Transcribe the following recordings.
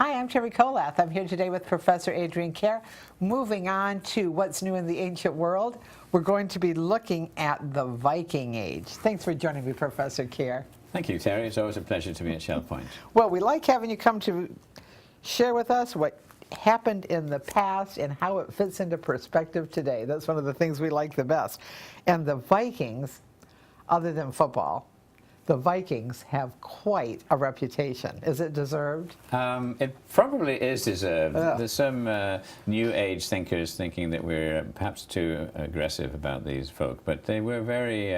Hi, I'm Terry Kolath. I'm here today with Professor Adrian Kerr. Moving on to what's new in the ancient world, we're going to be looking at the Viking Age. Thanks for joining me, Professor Kerr. Thank you, Terry. It's always a pleasure to be at Shell Point. Well, we like having you come to share with us what happened in the past and how it fits into perspective today. That's one of the things we like the best. And the Vikings, other than football, the Vikings have quite a reputation. Is it deserved? It probably is deserved. There's some New Age thinkers thinking that we're perhaps too aggressive about these folk, but they were very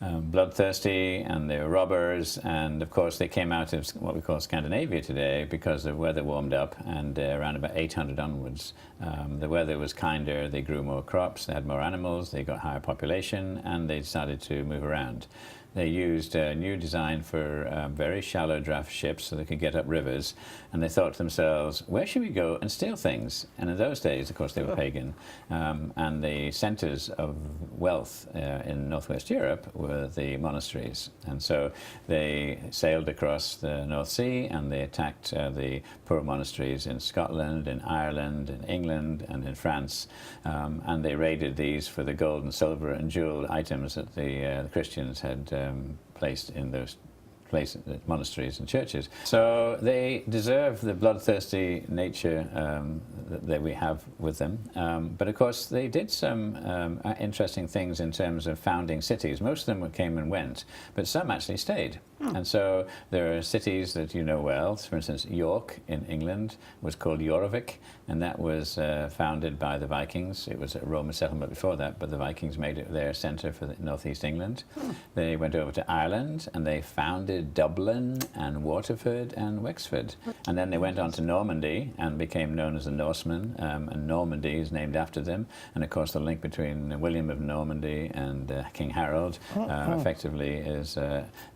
bloodthirsty, and they were robbers, and of course they came out of what we call Scandinavia today because the weather warmed up, and around about 800 onwards the weather was kinder, they grew more crops, they had more animals, they got higher population, and they started to move around. They used a new design for very shallow draft ships so they could get up rivers, and they thought to themselves, where should we go and steal things? And in those days, of course, they were pagan, and the centers of wealth in Northwest Europe were the monasteries. And so they sailed across the North Sea, and they attacked the poor monasteries in Scotland, in Ireland, in England, and in France, and they raided these for the gold and silver and jewel items that the Christians had placed in those places, monasteries and churches. So they deserve the bloodthirsty nature that we have with them. But of course they did some interesting things in terms of founding cities. Most of them came and went, but some actually stayed. And so there are cities that you know well. For instance, York in England was called Jorvik, and that was founded by the Vikings. It was a Roman settlement before that, but the Vikings made it their center for the northeast England. They went over to Ireland, and they founded Dublin and Waterford and Wexford. And then they went on to Normandy and became known as the Norsemen, and Normandy is named after them. And of course the link between William of Normandy and King Harold effectively is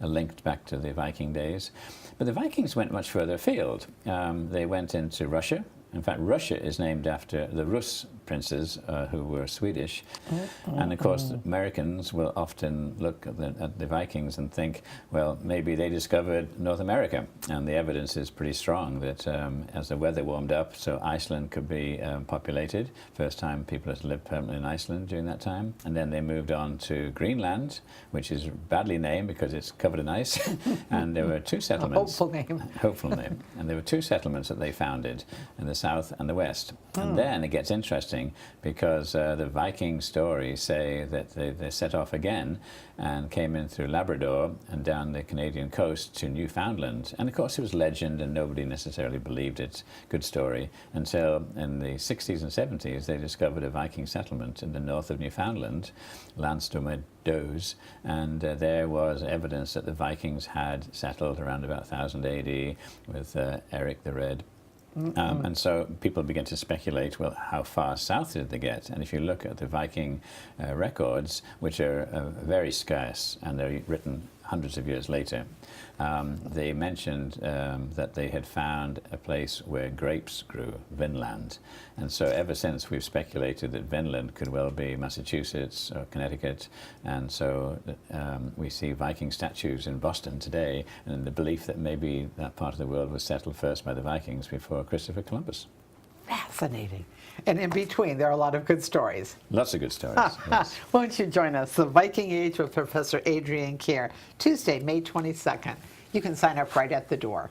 linked back to the Viking days. But the Vikings went much further afield. They went into Russia. In fact, Russia is named after the Rus princes who were Swedish. And of course, Americans will often look at the Vikings and think, well, maybe they discovered North America. And the evidence is pretty strong that as the weather warmed up, so Iceland could be populated. First time people had lived permanently in Iceland during that time. And then they moved on to Greenland, which is badly named because it's covered in ice. And there were two settlements. A hopeful name. Hopeful name. And there were two settlements that they founded in the south and the west. And then it gets interesting because the Viking stories say that they set off again and came in through Labrador and down the Canadian coast to Newfoundland. And of course it was legend and nobody necessarily believed it. Good story. Until in the 60s and 70s they discovered a Viking settlement in the north of Newfoundland, Landstormer Does, and there was evidence that the Vikings had settled around about 1000 AD with Eric the Red. And so people begin to speculate, well, how far south did they get? And if you look at the Viking records, which are very scarce, and they're written hundreds of years later, they mentioned that they had found a place where grapes grew, Vinland. And so ever since we've speculated that Vinland could well be Massachusetts or Connecticut, and so we see Viking statues in Boston today, and the belief that maybe that part of the world was settled first by the Vikings before Christopher Columbus. Fascinating. And in between, there are a lot of good stories. Lots of good stories. Yes. Won't you join us? The Viking Age with Professor Adrian Kerr, Tuesday, May 22nd. You can sign up right at the door.